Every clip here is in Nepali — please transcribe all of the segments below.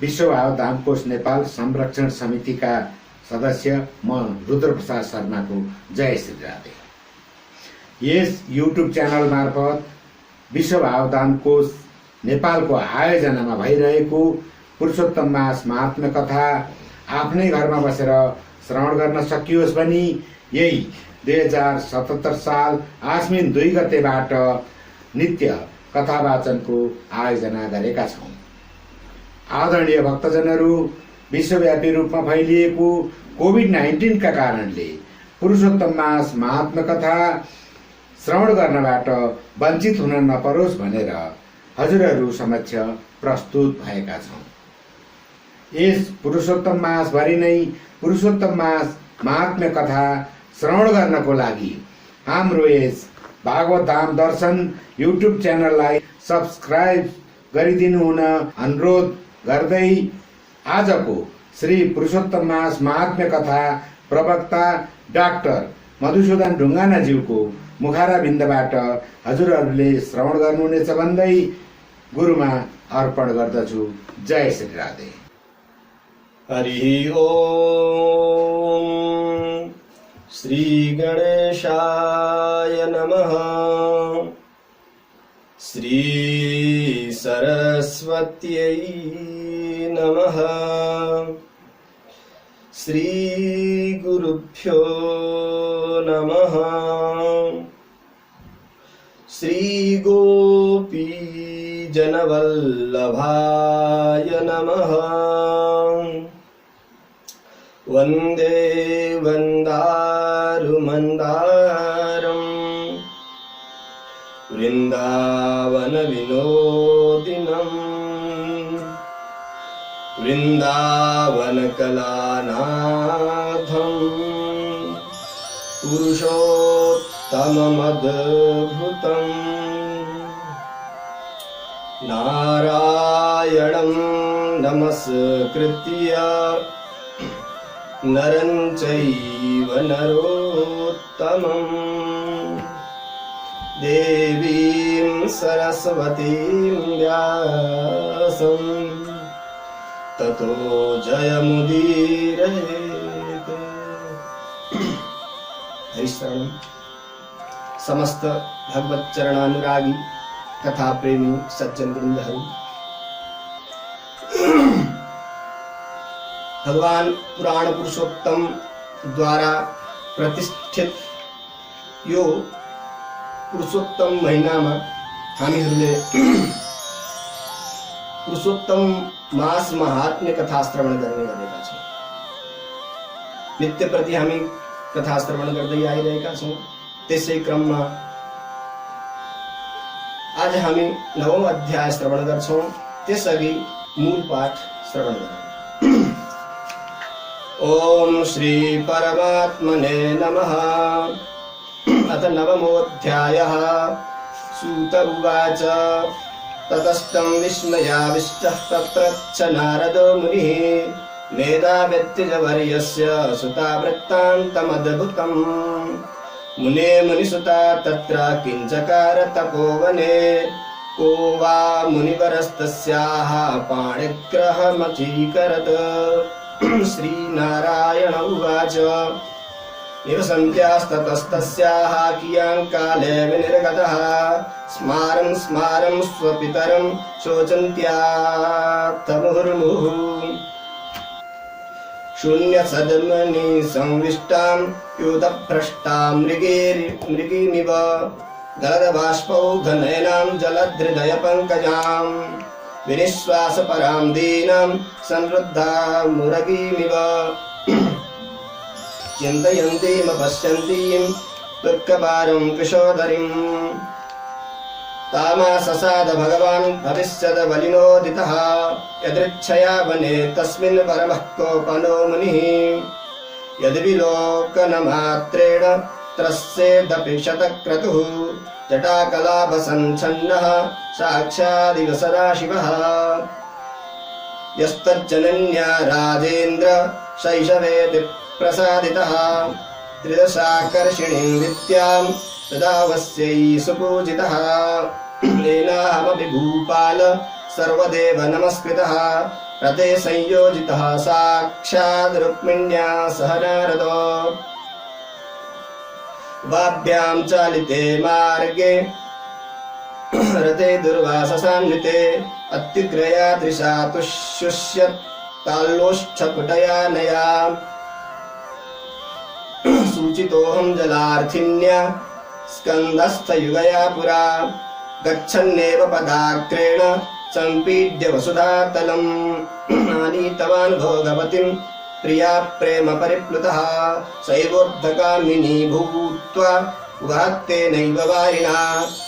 विश्व भाव धामकोश नेपाल संरक्षण समितिका सदस्य म रुद्रप्रसाद शर्माको जय श्री राधे। यस युट्युब च्यानल मार्फत विश्व भाव धामकोश नेपालको आयोजनामा भइरहेको पुरुषोत्तम मास महात्म्य कथा आफ्नै घरमा बसेर श्रवण गर्न सकियोस् भनी यही 2077 साल आश्विन 2 गतेबाट नित्य कथा वाचनको आयोजना गरेका छौं। आदरणीय भक्तजनहरू, विश्वव्यापी रूपमा फैलिएको कोभिड-19 का कारणले पुरुषोत्तम मास महात्म्य कथा श्रवण गर्नबाट वञ्चित हुन नपरोस् भनेर हजुरहरू समक्ष प्रस्तुत भएका छौं। यस पुरुषोत्तम मास भरि नै पुरुषोत्तम मास महात्म्य कथा श्रवण गर्नको लागि हाम्रो यस भागवत धाम दर्शन युट्युब च्यानललाई सब्स्क्राइब गरिदिनु हुन अनुरोध गर्दै आजको श्री पुरुषोत्तम मास महात्म्य कथा प्रवक्ता डाक्टर मधुसूदन ढुङ्गानाज्यूको मुखारविन्दबाट हजुरहरूले श्रवण गर्नुहुनेछ भन्दै गुरुमा अर्पण गर्दछु। जय श्री राधे। हरि ओम। श्री गणेशाय नमः। श्री सरस्वत्यै नमः। श्री गुरुभ्यो नमः। श्री गोपी जनवल्लभाय नमः। वन्दे वन्दारुमन्दारम् वृन्दावन विनोदिनम् वृन्दावन कलानाथम् पुरुषोत्तममद्भुतम् नारायणं नमस्कृत्य नरं चैव नरोत्तमम् देवीं सरस्वतीं व्यासं ततो जयमुदीरयेत्। हरिशरणं। समस्त भगवत चरणानुरागी कथा प्रेमी सज्जन वृंदहरू, भगवान पुराण पुरुषोत्तम द्वारा प्रतिष्ठित यो पुरुषोत्तम महीनामा हामीहरूले पुरुषोत्तम मास महात्म्य कथा श्रवण गर्ने गरेका छौं। नित्य प्रति हामी कथा श्रवण गर्दै आइरहेका छौं। त्यसै क्रममा आज हामी 9औं अध्याय श्रवण गर्छौं। त्यसअघि मूल पाठ श्रवण गरौँ। ओम श्री परमात्मने नमः। अथ 9मोऽध्यायः। सूत उवाच ततस्तं विस्मयाविष्टः पप्रच्छ नारदो मुनिः मेधाव्यत्यजवर्यस्य सुता वृत्तान्तमद्भुतम्। मुने मुनिसुता तत्र किञ्चकार तपोवने को वा मुनिवरस्तस्याः पाणिग्रहमचीकरत्। श्रीनारायण उवाच इव सन्त्यास्ततस्तस्याः कियाङ्काले विनिर्गतः स्मारं स्मारं स्वपितरं शोचन्त्यात्तमुहुर्मुहुः। शून्यसद्मनि संविष्टां युधभ्रष्टां मृगीमिव दलदबाष्पौघनयनां जलधृदयपङ्कजां विनिश्वासपरां दीनां संवृद्धां मुरगीमिव चिन्तयन्तीमपश्यन्तीं दुःखपारं कृशोदरीं। तामाससाद भगवान् भविष्यद्बलिनोदितः यदृच्छया वने तस्मिन् परमः कोपनो मुनिः। यद्विलोकनमात्रेण त्रस्येदपि शतक्रतुः जटाकलापसञ्छन्नः साक्षादिव सदाशिवः। यस्तज्जनन्या राजेन्द्र शैशवेति प्रसादितः त्रिदशाकर्षिणीं विद्यां तदावस्यै सुपूजितः। येनाहमपि भूपाल सर्वदेव नमस्कृतः रथे संयोजितः साक्षात् रुक्मिण्या सह नारदो वाभ्यां चालिते मार्गे रथे दुर्वाससान्विते अत्युग्रया दृशा तुष्युष्यत्ताल्लोष्ठपुटयानया सूचितोऽहं जलार्थिन्या स्कन्धस्थयुगया पुरा गच्छन्नेव पदाग्रेण सम्पीड्य वसुधातलम् आनीतवान् भोगवतीं प्रिया प्रेम परिप्लुतः सैवोर्ध्वगामिनी भूत्वा वहत्तेनैव वारिणा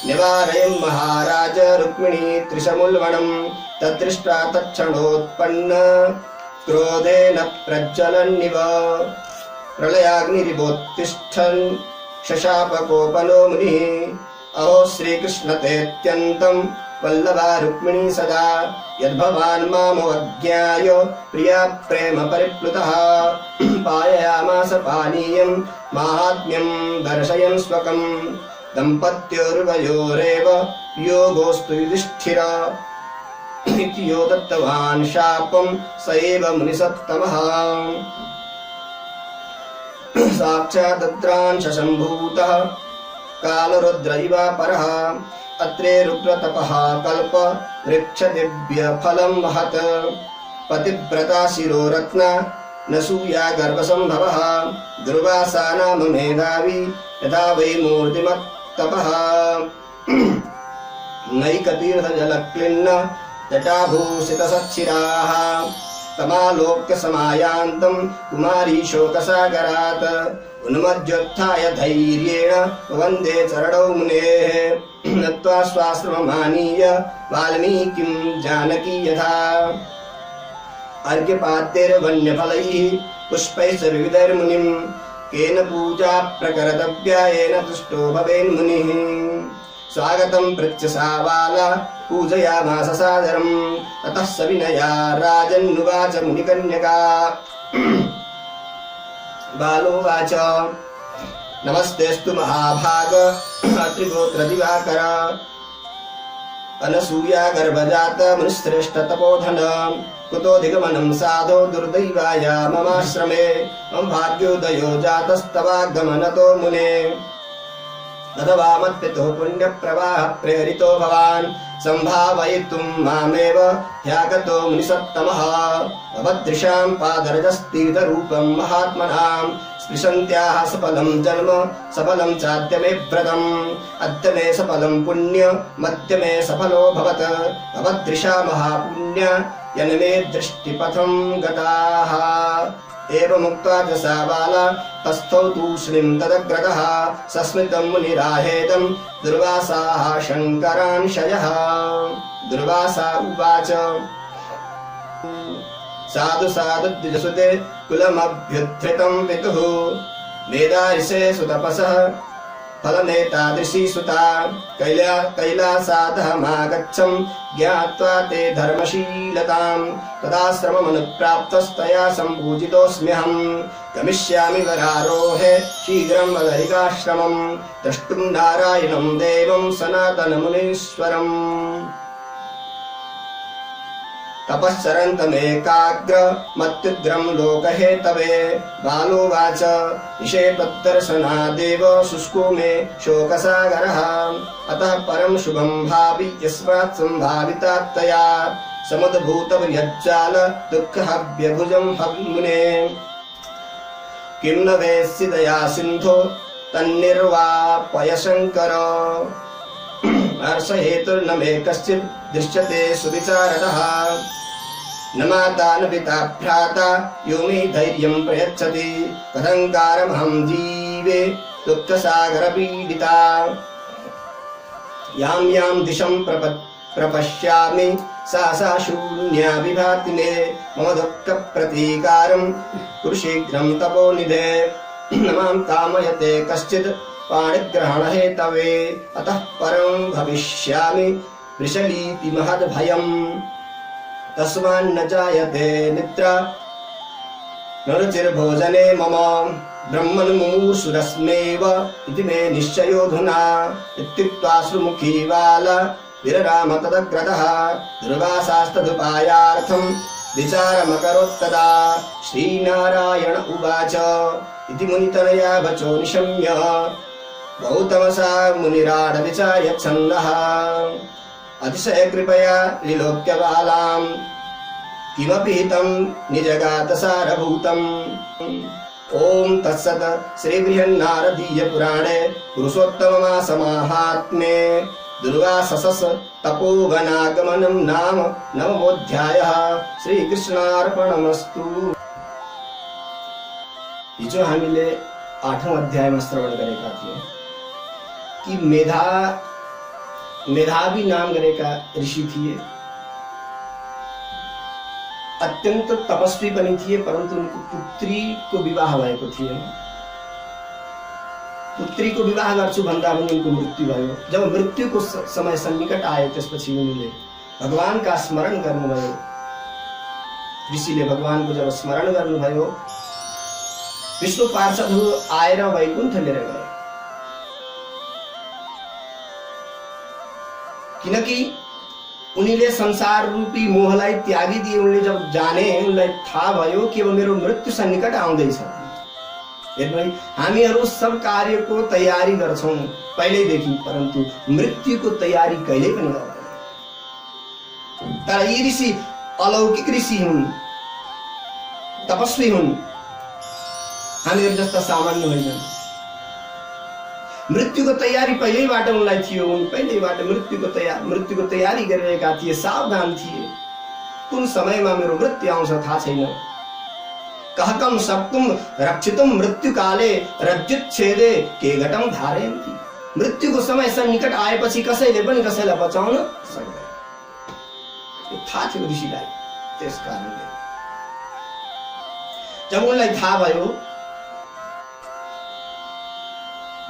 निवारयन् महाराज रुक्मिणी त्रिशमूलवनं तद्दृष्ट्वा तत्क्षणोत्पन्न क्रोधेन प्रज्वलन्निव प्रलयाग्निरिवोत्तिष्ठन् शशापकोपनो मुनिः अहो श्रीकृष्ण तेऽत्यन्तं वल्लभा रुक्मिणी सदा यद्भवान् मामवज्ञाय प्रिया प्रेम परिप्लुतः पाययामास पानीयं माहात्म्यं दर्शयन् स्वकं दम्पत्योर्वयोरेव योगोऽस्तु युधिष्ठिर इति यो दत्तवान् शापं स एव मुनिसत्तमः साक्षादद्रांशसम्भूतः कालरुद्र इवापरः अत्रे रुद्रतपः कल्प वृक्षदिव्य फलं महत् पतिव्रता शिरोरत्ना न सूया गर्भसम्भवः दुर्वासा नाम मेधावी यथा वै मूर्तिमत्तपः नैकतीर्थजलक्लिन्न जटाभूषितसच्छिराः तमालोक्य समायान्तं कुमारी शोकसागरात् उन्मज्योत्थाय धैर्येण वन्दे चरणौ मुनेः नत्वा स्वाश्रममानीय वाल्मीकिं जानकी यथा अर्घ्यपाद्यैर्वन्यफलैः पुष्पैश्च विविधैर्मुनिं केन पूजा प्रकर्तव्या येन तुष्टो भवेन्मुनिः स्वागतं पृच्छ सा बाला पूजयामास सादरम् ततः स विनया राजन्नुवाच मुनिकन्यका बालोवाच नमस्तेऽस्तु महाभाग अत्रिगोत्र दिवाकर अनसूया गर्भजात मुनिश्रेष्ठ तपोधन कुतोऽधिगमनं साधो दुर्दैवाय ममाश्रमे मम भाग्योदयो जातस्तवागमनतो मुने अथवा मत्पितुः पुण्यप्रवाह प्रेरितो भवान् सम्भावयितुं मामेव ह्यागतो मुनिसत्तमः भवदृशां पादरजस्तीर्थरूपं महात्मनां स्पृशन्त्याः सफलं जन्म सफलं चाद्य मे व्रतम् अद्य मे सफलं पुण्य मद्य मे सफलो भवत् भवदृशा महापुण्य यन्मे दृष्टिपथं गताः एवमुक्त्वा च सा बाला तस्थौ तूष्णीं तदग्रतः सस्मितं मुनिराहेदं दुर्वासाः शङ्करांशयः दुर्वासा उवाच साधु साधु द्विजसुते कुलमभ्युद्धृतं पितुः मेधारिषे सुतपसः फलमेतादृशी सुता कैलासादहमागच्छं ज्ञात्वा ते धर्मशीलतां तदाश्रममनुप्राप्तस्तया सम्पूजितोऽस्म्यहं गमिष्यामि वरारोहे शीघ्रं वदरिकाश्रमं द्रष्टुं नारायणं देवं सनातनमुनीश्वरम् तपश्चरन्तमेकाग्र मत्युग्रं लोकहेतवे बालोवाच निषेपद्दर्शनादेव शुष्को मे शोकसागरः अतः परं शुभं भावि यस्मात् सम्भावितात्तया समुद्भूतविर्यज्जाल दुःखहव्यभुजं हविमुने किं न वेत्सि दया सिन्धो तन्निर्वापय शङ्कर हर्षहेतुर्न मे कश्चित् दृश्यते सुविचारतः न माता न पिता भ्राता यो मे धैर्यं प्रयच्छति कथङ्कारमहं जीवे दुःखसागरपीडिता यां यां दिशं प्रपश्यामि सा शून्या विभाति मे मम दुःखप्रतीकारं कुरु शीघ्रं तपोनिधे न मां कामयते कश्चित् पाणिग्रहणहेतवे अतः परं भविष्यामि वृषलीति महद्भयम् तस्मान्न जायते निद्रा न रुचिर्भोजने मम ब्रह्मन् मुमुषुरस्मेव इति मे निश्चयोऽधुना इत्युक्त्वाश्रुमुखी बाला विरराम तदग्रतः दुर्वासास्तदुपायार्थं विचारमकरोत्तदा श्रीनारायण उवाच इति मुनितनया वचो निशम्य गौतमसा मुनिराड विचार्य छन्दः अतिशय कृपया विलोक्य बालां किमपि हितं निजगात सारभूतम्। ओम तत्सत् श्री बृहन्नारदीय पुराणे पुरुषोत्तम समाहात्म्ये दुर्वासस तपोवनागमनं नाम नवमोऽध्यायः। श्री कृष्णार्पणमस्तु। हिजो हामीले 8औं अध्यायमा श्रवण गरेका थियौं कि मेधावी नाम गरेका ऋषि थिए, अत्यन्त तपस्वी पनि थिए, परन्तु उनको पुत्रीको विवाह भएको थिएन। पुत्रीको विवाह गर्छु भन्दा पनि उनको मृत्यु भयो। जब मृत्युको समय सन्निकट आयो त्यसपछि उनले भगवानका स्मरण गर्नुभयो। ऋषिले भगवानको जब स्मरण गर्नुभयो, विष्णु पार्षदहरू आएर वैकुण्ठ लिएर गए। किनकि उनीले संसार रूपी मोहलाई त्यागिदिए। उनले जब जाने, उनलाई थाहा भयो कि अब मेरो मृत्यु सन्निकट आउँदैछ। हेर्नु, हामीहरू सब कार्यको तयारी गर्छौं पहिल्यैदेखि, परन्तु मृत्युको तयारी कहिल्यै पनि गर्दैनौँ। तर यी ऋषि अलौकिक ऋषि हुन्, तपस्वी हुन्, हामीहरू जस्ता सामान्य होइनन्। मृत्युको तयारी पहिल्यैबाट उनलाई थियो। उन पहिल्यैबाट मृत्युको तयारी गरिरहेका थिए, सावधान थिए। कुन समयमा मेरो मृत्यु आउँछ थाहा छैन। कहकम सक्तुम रक्षितुम मृत्युकाले रज्जुच्छेदे के घटम धारयन्ति। मृत्युको समय सन्निकट आएपछि कसैले पनि कसैलाई बचाउन सक्दैन। यो थाहा थियो ऋषिलाई। त्यस कारणले जब उनलाई थाहा भयो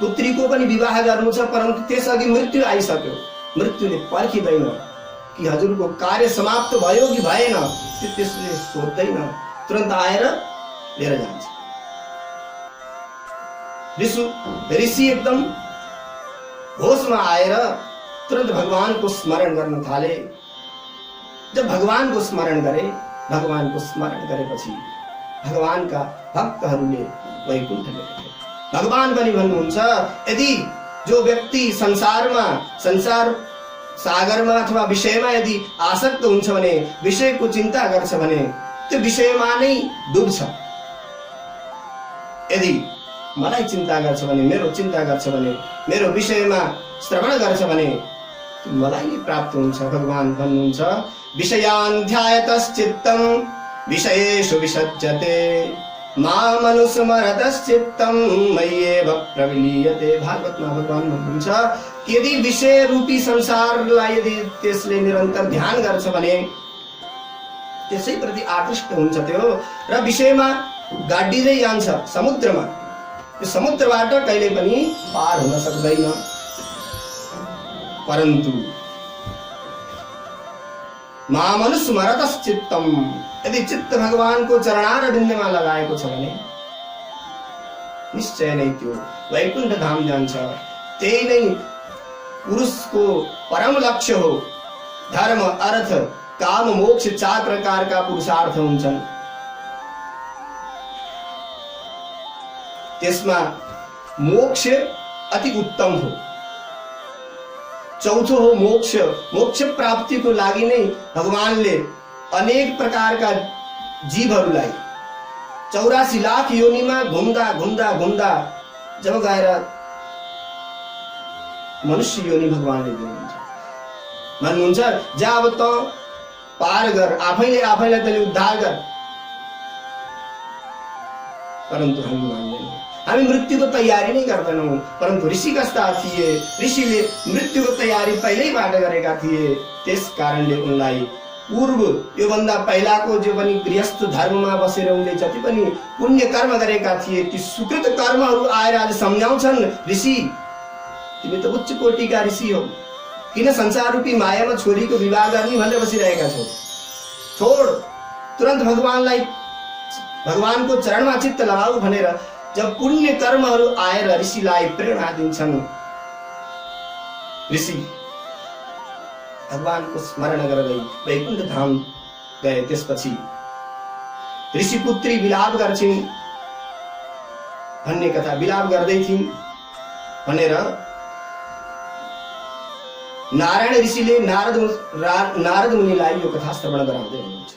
पुत्रीको पनि विवाह गर्नु छ, परन्तु त्यसअघि मृत्यु आइसक्यो, मृत्युले पर्खिदैन कि हजुरको कार्य समाप्त भयो कि भएन, त्यसले सोध्दैन, तुरन्त आएर लिएर जान्छ। ऋषि एकदम होशमा आएर तुरन्त भगवानको स्मरण गर्न थाले। जब भगवानको स्मरण गरेपछि भगवानका भक्तहरूले वैकुण्ठ गए। भगवान पनि भन्नुहुन्छ, यदि जो व्यक्ति संसार सागरमा अथवा विषयमा यदि आसक्त हुन्छ भने, विषयको चिन्ता गर्छ भने त्यो विषयमा नै डुब्छ। यदि मलाई चिन्ता गर्छ भने, मेरो चिन्ता गर्छ भने, मेरो विषयमा श्रवण गर्छ भने मलाई नै प्राप्त हुन्छ। भगवान भन्नुहुन्छ, विषयान् ध्यायतश्चित्तं विषयेषु विसज्जते मामनुस्मरतश्चित्तं मय्येव प्रविलीयते। भागवतमा भगवान भन्नुहुन्छ कि यदि विषय रूपी संसारलाई यदि त्यसले निरन्तर ध्यान गर्छ भने त्यसैप्रति आकृष्ट हुन्छ त्यो, र विषयमा गाडिँदै जान्छ समुद्रमा। यो समुद्रबाट कहिले पनि पार हुन सक्दैन। परन्तु मामनुस्मरतश्चित्तं, यदि चित्त भगवानको चरणारविन्दमा लगाएको छ भने निश्चय नै त्यो वैकुण्ठ धाम जान्छ। त्यही नै पुरुषको परम लक्ष्य हो। धर्म, अर्थ, काम, मोक्ष 4 प्रकारका पुरुषार्थ हुन्छन्। त्यसमा मोक्ष अति उत्तम हो। चौथो हो मोक्ष। मोक्ष प्राप्तिको लागि नै भगवानले अनेक प्रकारका जीवहरूलाई 84 लाख योनिमा घुम्दा जब गएर मनुष्य योनि भगवानले दिनुहुन्छ। भन्नुहुन्छ, जा अब त पार गर, आफैलाई तैँले उद्धार गर। परन्तु हामी मान्दैनौँ। हामी मृत्युको तयारी नै गर्दैनौँ। परन्तु ऋषि कस्ता थिए, ऋषिले मृत्युको तयारी पहिल्यैबाट गरेका थिए। त्यस कारणले उनलाई पूर्व योभन्दा पहिलाको जो पनि गृहस्थ धर्ममा बसेर उनले जति पनि पुण्य कर्म गरेका थिए, ती सुकृत कर्महरू आएर आज सम्झाउँछन्, ऋषि तिमी त उच्च कोटिका ऋषि हो, किन संसार रूपी मायामा छोरीको विवाह गर्ने भनेर बसिरहेका छौ। छोड, तुरन्त भगवानको चरणमा चित्त लगाऊ भनेर जब पुण्य कर्महरू आएर ऋषिलाई प्रेरणा दिन्छन्, ऋषि भगवानको स्मरण गर्दै वैकुण्ठ धाम गए। त्यसपछि ऋषिपुत्री विलाप गर्छिन् भन्ने कथा, विलाप गर्दै थिइन् भनेर नारायण ऋषिले नारद मुनिलाई यो कथा श्रवण गराउँदै हुनुहुन्छ।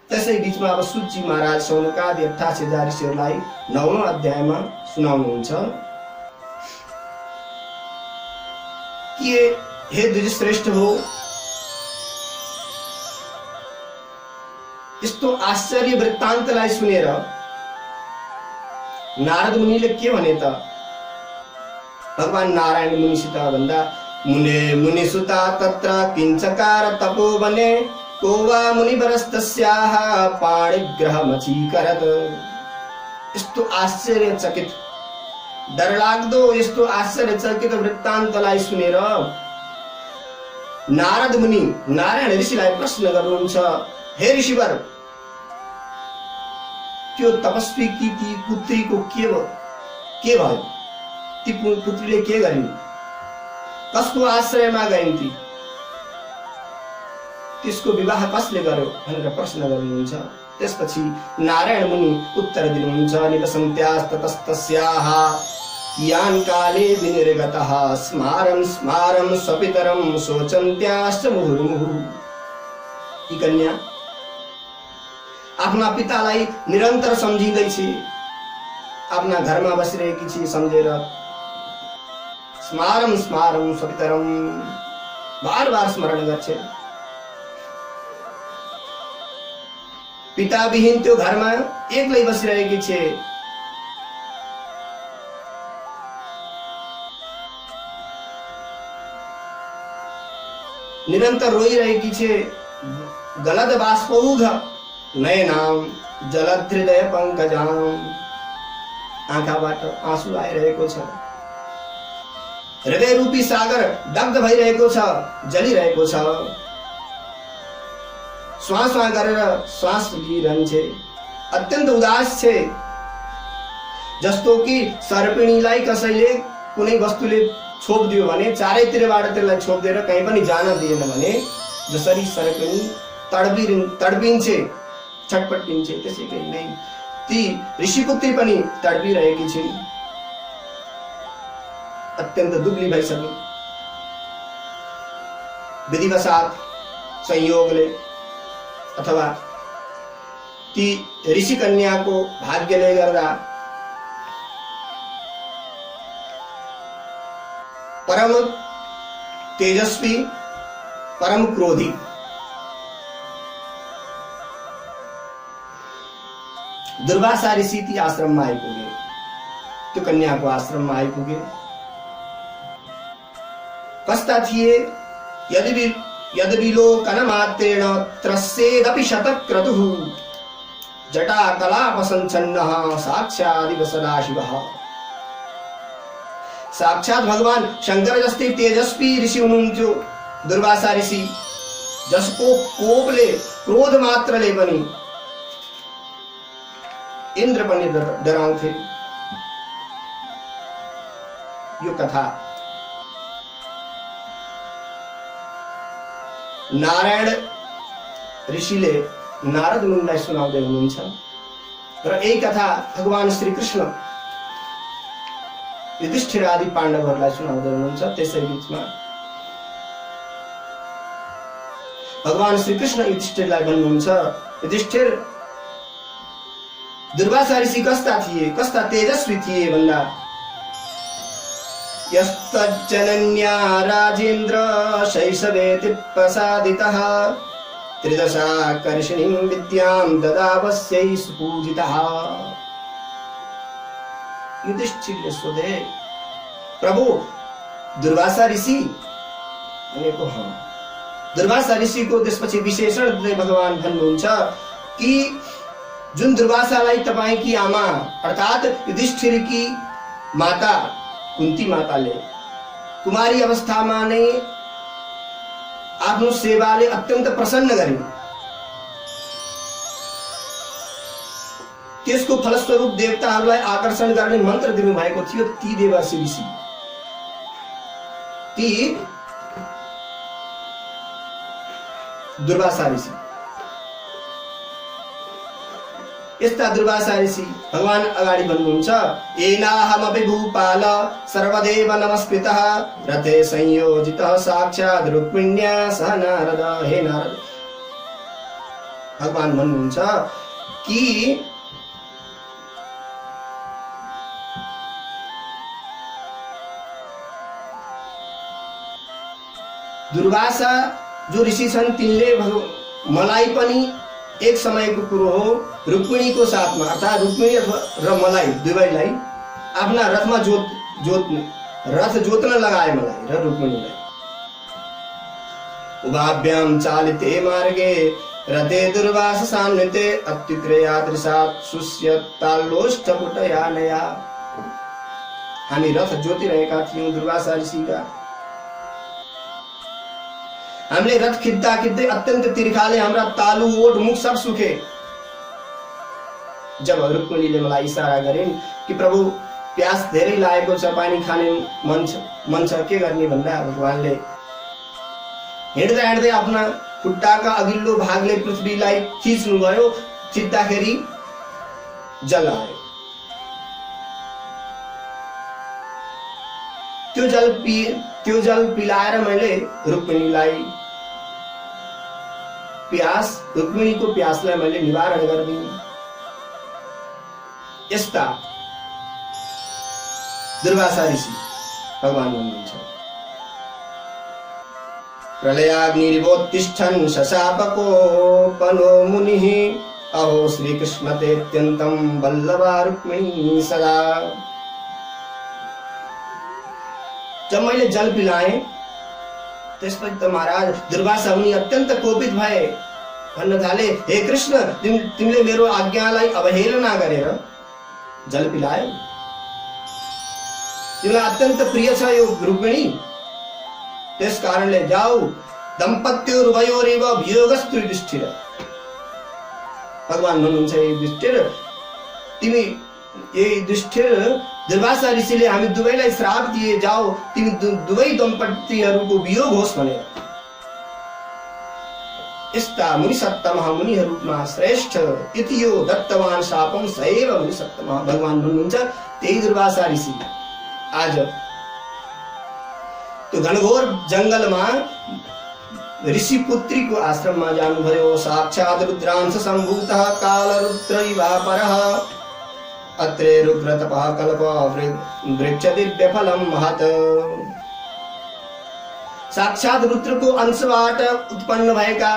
त्यसै बीचमा अब सुतजी महाराज सौनकादि 88,000 ऋषिहरूलाई 9औं अध्यायमा सुनाउनुहुन्छ कि हे द्विजश्रेष्ठ हो, यस्तो आश्चर्य वृत्तान्तलाई सुनेर नारद मुनिले के भने त भगवान नारायण मुनिसित भन्दा, मुने मुनिसुता तत्र किंचकार तपोवने को वा मुनिवरस्तस्याः पाणिग्रहमचीकरत्। यस्तो आश्चर्यचकित डरलाग्दो यस्तो आश्चर्यचकित वृत्तान्तलाई सुनेर नारद मुनि नारायण ऋषिलाई प्रश्न गर्नुहुन्छ, हे ऋषिवर, त्यो तपस्वी की ती पुत्रीको के भयो? ती पुत्रीले के गरिन्? कसको आश्रयमा गइन्? त्यसको विवाह कसले गर्यो भनेर प्रश्न गर्नुहुन्छ। त्यसपछि नारायण मुनि उत्तर दिनुहुन्छ, निवसन्त्यास्ततस्तस्याः कियान् काले विनिर्गतः स्मारं स्मारं स्वपितरं शोचन्त्याश्च मुहुर्मुहुः। यी कन्या आफ्ना पितालाई निरन्तर सम्झिँदै छे, आफ्ना घरमा बसिरहेकी छे सम्झेर स्मारं स्मारं स्वपितरं बार बार स्मरण गर्छे। पिता विहीन त्यो घरमा एक्लै बसिरहेकी छे। निरन्तर रोइरहेकी छे। गलद बाष्पौघ नयनाम जलहृदय पंकजाम। आँखाबाट आँसु आइरहेको छ। हृदय रूपी सागर दग्ध भइरहेको छ, जलिरहेको छ। श्वास गरेर श्वास लिइरहन्छे। अत्यन्त उदास छे। जस्तो कि सर्पिणीलाई कसैले कुनै वस्तुले छोप्दियो भने चारैतिरबाट त्यसलाई छोप्दिएर कहीँ पनि जान दिएन भने जसरी सर्पिणी तडपिन्छे, छटपटिन्छे, त्यसैले नै ती ऋषिपुत्री पनि तडपिरहेकी छिन्। अत्यन्त दुब्ली भइसकिन्। विधिवशात संयोगले अथवा ती ऋषि कन्याको भाग्यले गर्दा परम तेजस्वी, परम क्रोधी दुर्वासा ऋषि ती आश्रममा आइपुगे। त्यो कन्याको आश्रममा आइपुगे। कस्ता थिए? यद्विलोकनमात्रेण त्रस्येदपि शतक्रतुः जटाकलापसञ्छन्नः साक्षादिव सदाशिवः। साक्षात भगवान शंकर जस्तै तेजस्वी ऋषि हुनुहुन्थ्यो दुर्वासा ऋषि, जसको कोपले, क्रोध मात्रले पनि इंद्र पनि डराउँथे। यो कथा नारायण ऋषिले नारद मुनिलाई सुनाउँदै हुनुहुन्छ र यही कथा भगवान श्री कृष्ण युधिष्ठिर आदि पाण्डवहरूलाई सुनाउँदै हुनुहुन्छ। त्यसै बीचमा भगवान श्री कृष्ण युधिष्ठिरलाई भन्नुहुन्छ, युधिष्ठिर, दुर्वासा ऋषि कस्ता थिए, कस्ता तेजस्वी थिए भन्दा, यस्तज्जनन्या राजेन्द्र शैशवेति प्रसादितः त्रिदशाकर्षणीं विद्यां ददावस्यै सुपूजितः। युधिष्ठिरले सोधे, प्रभु दुर्वासा ऋषि भनेको हो। दुर्वासा ऋषिको त्यसपछि विशेषण दिँदै भगवान भन्नुहुन्छ कि जुन दुर्वासालाई तपाईकी आमा अर्थात युधिष्ठिरकी माता कुन्ती माताले कुमारी अवस्थामा नै आफ्नो सेवाले अत्यन्त प्रसन्न गरिन्। त्यसको फलस्वरूप देवताहरूलाई आकर्षण गर्ने मन्त्र दिनुभएको थियो ती देवर्षि ऋषि, ती दुर्वासा ऋषि। यस्ता दुर्वासा ऋषि भगवान अगाडि भन्नुहुन्छ, एनाहमपि भूपाल सर्वदेव नमस्कृतः रथे संयोजितः साक्षात् रुक्मिण्या सह नारद। हे नारद, भगवान भन्नुहुन्छ कि दुर्वासा जो ऋषि छन् तिनले मलाई पनि एक समयको कुरो हो रुक्मिणीको साथमा अर्थात् रुक्मिणी र मलाई दुवैलाई आफ्ना रथमा रथ जोत्न लगाए मलाई र रुक्मिणीलाई। उभाभ्याम चालिते मार्गे रथे दुर्वासा सान्विते अत्युग्रया त्रिसात् सुष्यतालोष्ठपुटया नया। हामी रथ जोतिरहेका थियौं दुर्वासा ऋषिका। हामीले रथ खिच्दा खिच्दै अत्यन्त तिर्खाले हाम्रा तालु ओठ मुख सब सुखे। जब रुक्मिणीले मलाई इशारा गरिन् कि प्रभु प्यास धेरै लागेको छ, पानी खाने मन छ, के गर्ने भन्दा भगवानले हिँड्दा हिँड्दै आफ्ना खुट्टाका अघिल्लो भागले पृथ्वीलाई थिच्नुभयो। थिच्दाखेरि जल आयो। त्यो जल पिलाएर मैले रुक्मिणीको प्यासलाई मैले निवारण गर्दिन। यस्ता दुर्वासा ऋषि भगवान भन्नुहुन्छ। प्रलयाग्निरिवोत्तिष्ठन् शशापकोपनो मुनिः अहो श्रीकृष्ण तेऽत्यन्तं वल्लभा रुक्मिणी सदा। जब मैले जल पिलाएँ त्यसपछि त महाराज दुर्वासा मुनि अत्यन्त कोपित भए। भन्न थाले, हे कृष्ण, तिमीले मेरो आज्ञालाई अवहेलना गरेर जल पिलायो। तिमीलाई अत्यन्त प्रिय छ यो रुक्मिणी, त्यस कारणले जाऊ दम्पत्योरुभयोरेव वियोगस्तु युधिष्ठिर। भगवान भन्नुहुन्छ, युधिष्ठिर तिमी युधिष्ठिर दुर्वासा ऋषिले हामी दुवैलाई श्राप दिए, जाओ तिमी दुवै दम्पतिहरूको वियोग होस् भनेर। यस्ता मुनिसत्तमः मुनिहरूमा श्रेष्ठ इति यो दत्तवान शापम सएव मुनिसत्तमः। भगवान भन्नुहुन्छ त्यही दुर्वासा ऋषि आज त्यो घनघोर जंगलमा ऋषि पुत्रीको आश्रममा जानुभयो। साक्षात् रुद्रांश सम्भूतः कालरुद्रैवापरः अत्रे रुद्रतपः कल्प वृक्ष दिव्यफलं महत्। साक्षात् रुद्रको अंशबाट उत्पन्न भएका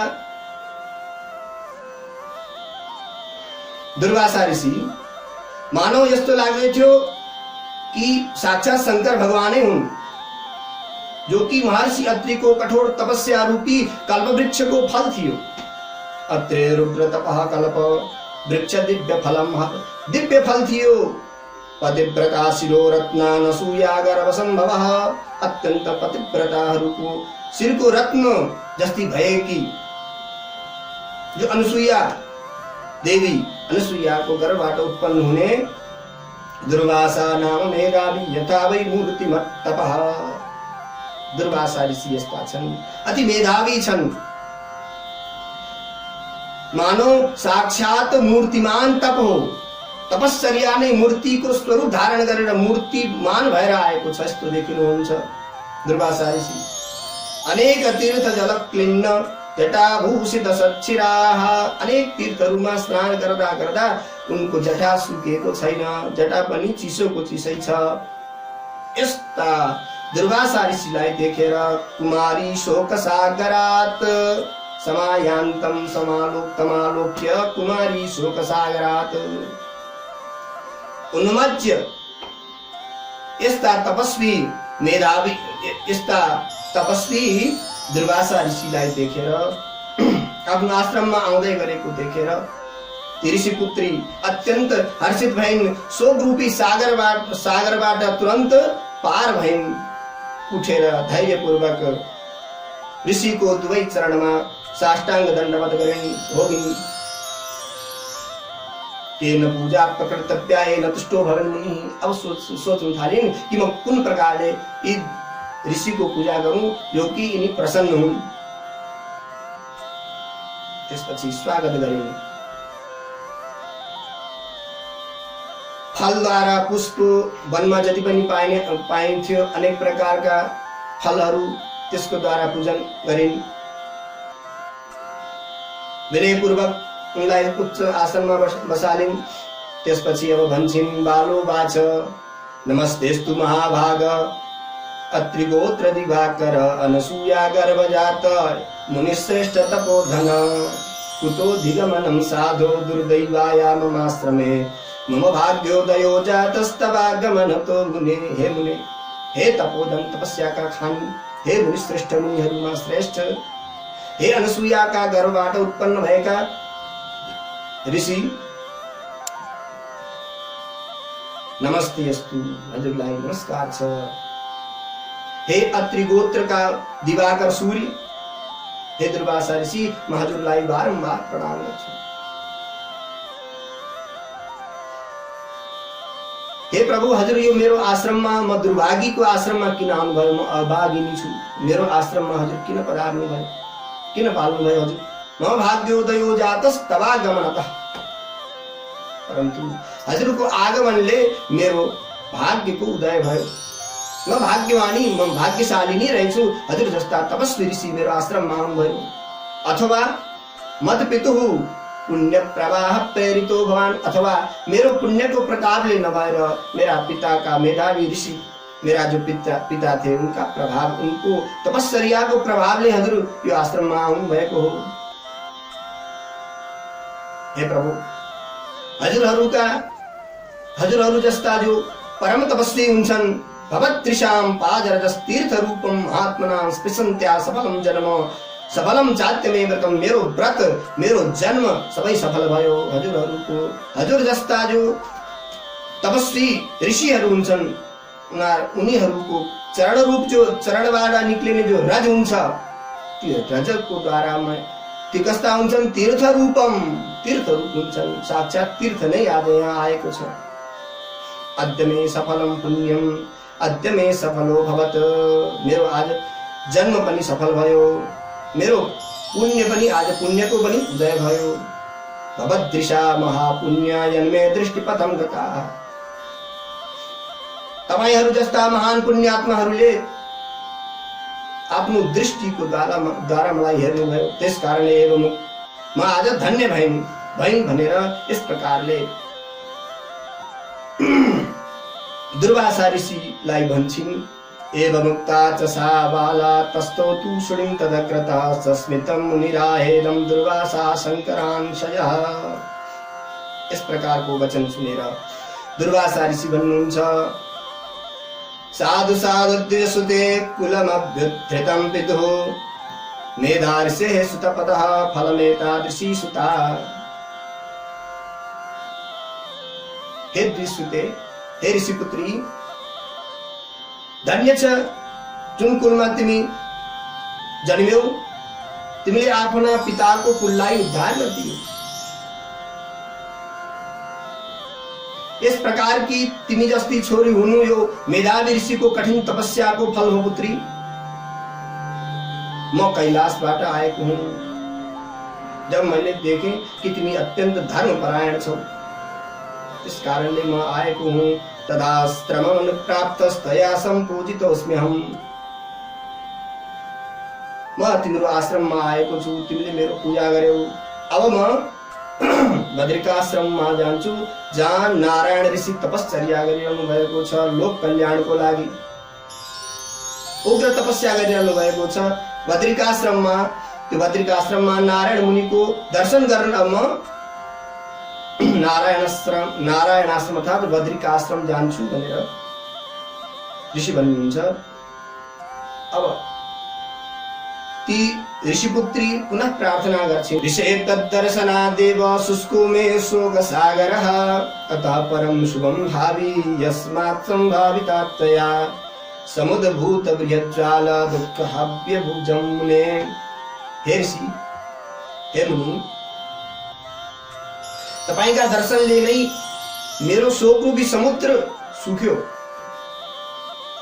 दुर्वासा ऋषि मानव यस्तो लाग्दै थियो कि साक्षात् शंकर भगवानै हुन्, जो कि महर्षि अत्रिको कठोर तपस्या रूपी कल्पवृक्षको फल थियो। अत्रे रुद्रतपः कल्प वृक्ष दिव्य फलम, दिव्य फल थियो। पतिव्रता शिरो रत्न नसूया गर्भ संभव। अत्यंत पतिव्रताहरूको शिरको रत्न जस्ती भएकी जो अनुसूया देवी, अनुसूयाको गर्भबाट उत्पन्न हुने दुर्वासा नाम मेधावी यथा वै मूर्तिमत्तपः। दुर्वासा ऋषि यस्ता छन्, अति मेधावी छन्। मानो साक्षात मूर्तिमान तप हो, तपश्चर्या नै मूर्तिको स्वरूप धारण गरेर मूर्तिमान भएर आएको छ, यस्तो देखिनुहुन्छ दुर्वासा ऋषि। अनेक तीर्थ जल क्लिन्न जटाभूषित सच्छिराः। अनेक तीर्थहरूमा स्नान गर्दा गर्दा उनको जटा सुकेको छैन, जटा पनि चिसोको चिसै छ। यस्ता दुर्वासा ऋषिलाई देखेर कुमारी शोक सागरात् समायान्तं समालोक्य कुमारी शोक सागरात् उन्मज्य। यस्ता तपस्वी मेधावी, यस्ता तपस्वी दुर्वासा ऋषिलाई देखेर आफ्नो आश्रममा आउँदै गरेको देखेर ती ऋषि पुत्री अत्यन्त हर्षित भइन्। शोक रूपी सागरबाट तुरन्त पार भइन्। उठेर धैर्यपूर्वक ऋषिको दुवै चरणमा साष्टांग दण्डवत गरिन्, भोगिन्। केन पूजा प्रकृतव्या येन तुष्टो भवेन् मुनिः। अब सोच्न थालिन् कि म कुन प्रकारले यी ऋषिको पूजा गरौं जो कि यिनी प्रसन्न हुन्। त्यसपछि स्वागत गरिन्। फलद्वारा पुष्प वनमा जति पनि पाइन्थ्यो अनेक प्रकारका फलहरू त्यसको द्वारा पूजन गरिन्। विनयपूर्वक उनलाई उच्च आसनमा बसालिन्। त्यसपछि अब भन्छन् बालो वाच नमस्तेस्तु महाभाग अत्रिगोत्र दिवाकर अनसूया गर्भजात मुनिश्रेष्ठ तपोधन कुतोधिगमनं साधो दुर्दैवाया ममाश्रमे मम भाग्योदयो जातस्तवागमनतो मुने। हे मुने, हे तपोधन तपस्या का खानी, हे मुनिश्रेष्ठ मुनिहरूमा श्रेष्ठ, हे अनसूया का गर्भबाट उत्पन्न भएका ऋषि, नमस्ते अस्तु, हजुरलाई नमस्कार छ। हे अत्रि गोत्रका दिवाकर सूर्य, हे दुर्वासा ऋषि, म हजुरलाई बारम्बार प्रणाम गर्छु। हे प्रभु, हजुर यो मेरो आश्रममा म दुर्भागीको आश्रममा किन आउनुभयो? म अभागिनी छु, मेरो आश्रममा हजुर किन पधार्नु भयो, किन पाल्नु भयो? हजुर म भाग्योदयो जातस् तवागमनतः, परन्तु हजुरको आगमनले मेरो भाग्यको उदय भयो। म भाग्यवानी, म भाग्यशाली नै रहेछु। हजुर जस्ता तपस्वी ऋषि मेरो आश्रममा आउनुभयो। अथवा मत पितुः पुण्य प्रवाह प्रेरितो भवान, अथवा मेरो पुण्यको प्रतापले नभएर मेरा पिताका मेधावी ऋषि, मेरा जो पिता थे उनका प्रभाव, उनको तपस्या को प्रभावले हजुर यो आश्रममा आउनु भएको हो। हे प्रभु, हजुरहरू जस्ता जो परम तपस्वी हुन्छन्, भवत्रिशां पाजरजस् तीर्थ रूपम आत्मनां स्पृशन्त्या सफलम जन्म सफलम चात्यमे व्रतम, मेरो व्रत मेरो जन्म सबै सफल भयो। हजुर जस्ता जो तपस्वी ऋषिहरू हुन्छन्, उनीहरूको चरण रूप, जो चरणबाट निक्लिने जो रज हुन्छ, त्यो रजको द्वारा ती कस्ता हुन्छन्? तीर्थ रूप हुन्छन्, साक्षात तीर्थ नै आज यहाँ आएको छ। अद्य मे सफलम पुण्यम अद्य मे सफलो भवत, मेरो आज जन्म पनि सफल भयो, मेरो पुण्य पनि आज पुण्यको पनि उदय भयो। भवदृशा महापुण्य यन्मे दृष्टिपथम गता, तपाईहरू जस्ता महान पुण्यात्माहरूले आफ्नो दृष्टिको द्वारा मलाई हेर्नुभयो, त्यस कारणले एवं म आज धन्य भइन् भनेर यस प्रकारले दुर्वासा ऋषिलाई भन्छन्। एवमुक्ता च सा बाला तस्तोतु शुणिं तदग्रता सस्मितं मुनिराहेदं दुर्वासा शङ्करांशयः। इस प्रकारको वचन सुनेर दुर्वासा ऋषि भन्नुहुन्छ, साधु साधु सुते कुलमभ्युत्थितं पितुः मेधार्षेः सुतपतः फलमेतादृशी सुता। हे द्विसुते, हे ऋषिपुत्री, धन्य छ जुन कुलमा तिमी जन्म्यौ, तिमीले आफ्ना पिताको कुललाई उद्धार गरिदियौ। यस प्रकार की तिमी जस्ती छोरी हुनु यो मेधावी ऋषिको कठिन तपस्याको फल हो पुत्री। म कैलाशबाट आएको हुँ। जब मैंने देखे कि तिमी अत्यंत धर्मपरायण छौ, इस कारणले म आएको हुँ। तदाश्रमं प्राप्तस्तया सम्पूजितोऽस्म्यहम्। म तिम्रो आश्रममा आएको छु, तिमीले मेरो पूजा गर्यौ। अब म बद्रिकाश्रममा जान्छु, जहाँ नारायण ऋषि तपश्चर्या गरिरहनु भएको छ लोक कल्याणको लागि। उग्र तपस्या गरिरहनु भएको छ बद्रिकाश्रममा। त्यो बद्रिकाश्रममा नारायण मुनिको दर्शन गर्न म नारायणाश्रम अर्थात बद्रिकाश्रम जान्छु भनेर ऋषि भन्नुहुन्छ। अब ती ऋषिपुत्री पुनः प्रार्थना गर्छिन्। ऋषे तद्दर्शनादेव शुष्को मे शोक सागरः अतः परम शुभम भावी यस्मात् संभावितात्तया समुद्भूत बृहज्ज्वाल दुःखहाव्य भुजं मुने। हे ऋषि, हे मुनि, तपाईका दर्शनले नै मेरो शोकरूपी समुद्र सुक्यो।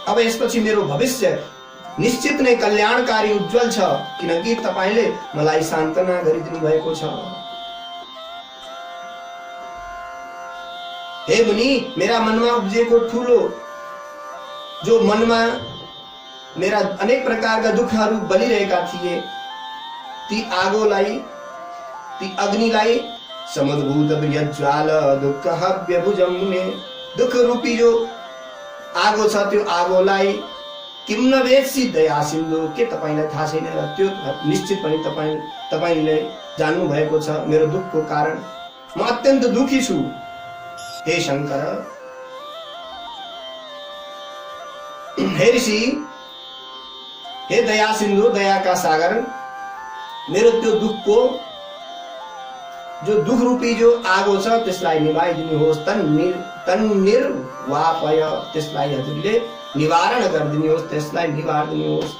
अब यसपछि मेरो भविष्य निश्चित नै कल्याणकारी उज्जवल छ, किनकि तपाईले मलाई सान्त्वना गरिदिनु भएको छ। हे मुनि, मेरा मनमा उब्जेको ठूलो, जो मनमा मेरा अनेक प्रकारका दुःखहरू बलिरहेका थिए, ती आगोलाई, ती अग्निलाई समुद्भूत बृहज्ज्वाल दुःख हव्य भुजम मुने, दुःख रूपी जो आगो छ त्यो आगोलाई किम नवेत्सि दया सिन्धु, के तपाईलाई थाहा छैन र त्यो निश्चित पनि तपाईले जान्नु भएको छ मेरो दुःखको कारण। म अत्यन्त दुखी छु हे शंकर। हे ऋषि, हे दया सिन्धु, दयाका सागर, मेरो त्यो दुःखको जो दुख रूपी जो आगो छ त्यसलाई निभाइदिनुहोस्, तन्निर्वापय, त्यसलाई हजुरले निवारण गरिदिनुहोस्, त्यसलाई निवारिदिनुहोस्।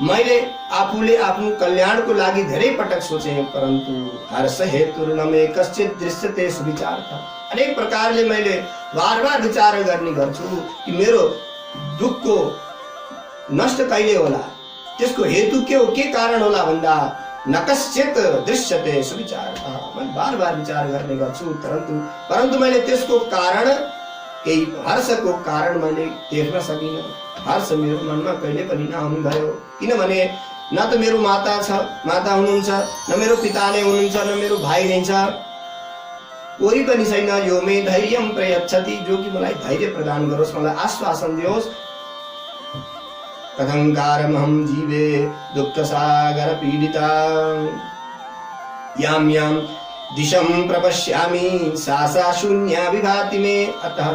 मैले आफूले आफ्नो कल्याणको लागि धेरै पटक सोचे, परन्तु हर्ष हेतु नमे कश्चित दृश्यते सुविचार था। अनेक प्रकारले मैले बार बार विचार गर्ने गर्छु कि मेरो दुःखको नष्ट कहिले होला, त्यसको हेतु के हो, के कारण होला भन्दा न कश्चित दृश्यते सुविचार था। मैं बार बार विचार गर्ने गर्छु, परन्तु मैले त्यसको कारण, केही हर्षको कारण मैले देख्न सकिनँ। हर्ष मेरो मनमा कहिले पनि नआउनु भयो, किनभने न त मेरो माता हुनुहुन्छ, न मेरो पिता नै हुनुहुन्छ, न मेरो भाइ नै छ, कोही पनि छैन। यो मे धैर्यम प्रयच्छति, जो कि मलाई धैर्य प्रदान गरोस्, मलाई आश्वासन दियोस्। कथंकारमहं जीवे दुःख सागर पीडिता, याम याम दिशं प्रपश्यामि सा शून्या विभाति मे, अतः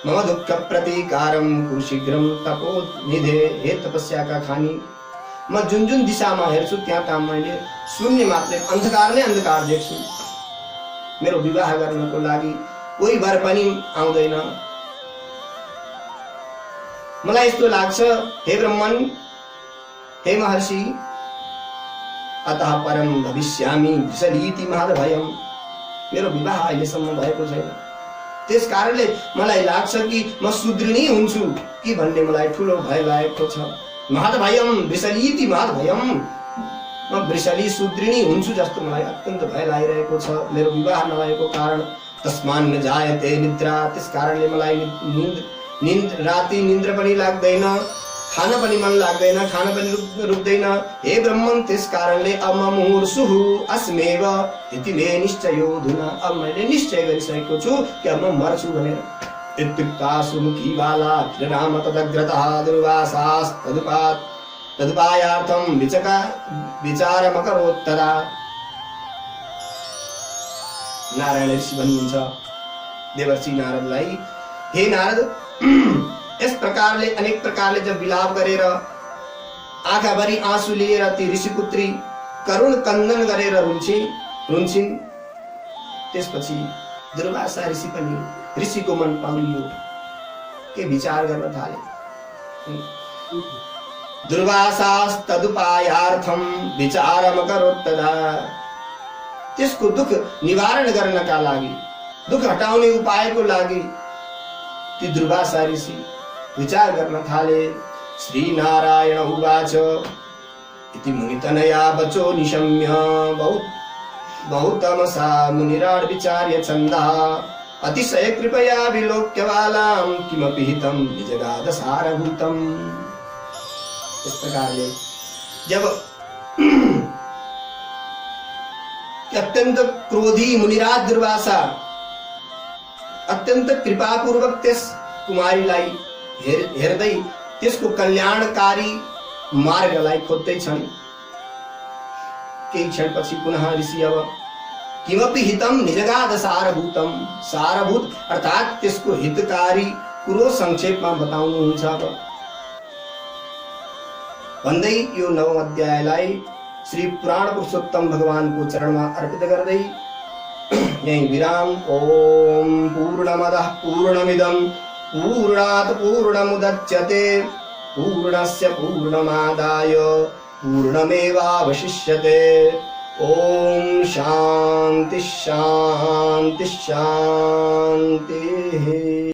मम दुःख प्रतीकारम कुरु शीघ्रम तपोनिधे। हे तपस्या का खानी, म जुन जुन दिशामा हेर्छु त्यहाँ मैले शून्य मात्र अन्धकार नै अन्धकार देख्छु। मेरो विवाह गर्नको लागि कोही वर पनि आउँदैन। मलाई यस्तो लाग्छ, हे ब्रह्मन, हे महर्षि, अतः परम भविष्यामि विसलीति महद्भयम्, मेरो विवाह अहिलेसम्म भएको छैन। त्यस कारणले मलाई लाग्छ कि म सुदृढी हुन्छु कि भन्ने मलाई ठूलो भय लागेको छ। महद्भयम् विसलीति महद्भयम्, म वृषली सुदृढी हुन्छु जस्तो मलाई अत्यन्त भय लागिरहेको छ मेरो विवाह नभएको कारण। तस्मान् न जायते निद्रा, त्यस कारणले मलाई राति निन्द्र पनि लाग्दैन, खान पनि मन लाग्दैन, खान पनि रुक्दैन। हे ब्रह्मन, त्यस कारणले अब म मुहुर्षुः अस्मेव इति मे निश्चयो धुना, अब मैले निश्चय गरिसकेको छु कि अब म मर्छु भनेर। इत्युक्ता सुमुखी बाला राम तदग्रतः दुर्वासास् तदुपायार्थं विचारमकरोत् तदा। नारायण ऋषि भन्नुहुन्छ देवर्षि नारदलाई, हे नारद, यस प्रकारले अनेक प्रकारले जब विलाप गरेर आँखाभरि आँसु लिएर ती ऋषिपुत्री करुण कन्दन गरेर रुन्छिन्, त्यसपछि दुर्वासा ऋषि पनि, ऋषिको मन पाउलियो, के विचार गर्न थाले। दुर्वासास्तदुपायार्थं विचारमकरोत् तदा, त्यसको दुख निवारण गर्नका लागि, दुख हटाउने उपायको लागि ती दुर्वासा ऋषि विचार गर्न थाले। श्री नारायण उवाच इति मुनितनया वचो निशम्य बहुतमसा मुनिराड विचार्य छन्दः, अतिशय कृपया विलोक्य बालां किमपि हितं निजगाद सारभूतम्। इस प्रकारले जब अत्यंत क्रोधी मुनिराज दुर्वासा अत्यंत कृपापूर्वक त्यस कुमारीलाई हेर्दै त्यसको कल्याणकारी मार्गलाई खोज्दै छन्। केही क्षणपछि पुनः ऋषि अब किमपि हितम निजगाद सारभूतम, सारभूत अर्थात त्यसको हितकारी कुरो संक्षेपमा बताउनुहुन्छ। अब भन्दै यो 9औं अध्यायलाई श्री पुराण पुरुषोत्तम भगवानको चरणमा अर्पित गर्दै यही विराम। ओम पूर्णमदः पूर्णमिदं पूर्णात् पूर्णमुदच्यते पूर्णस्य पूर्णमादाय पूर्णमेवावशिष्यते। ओम शांति शांति शांति।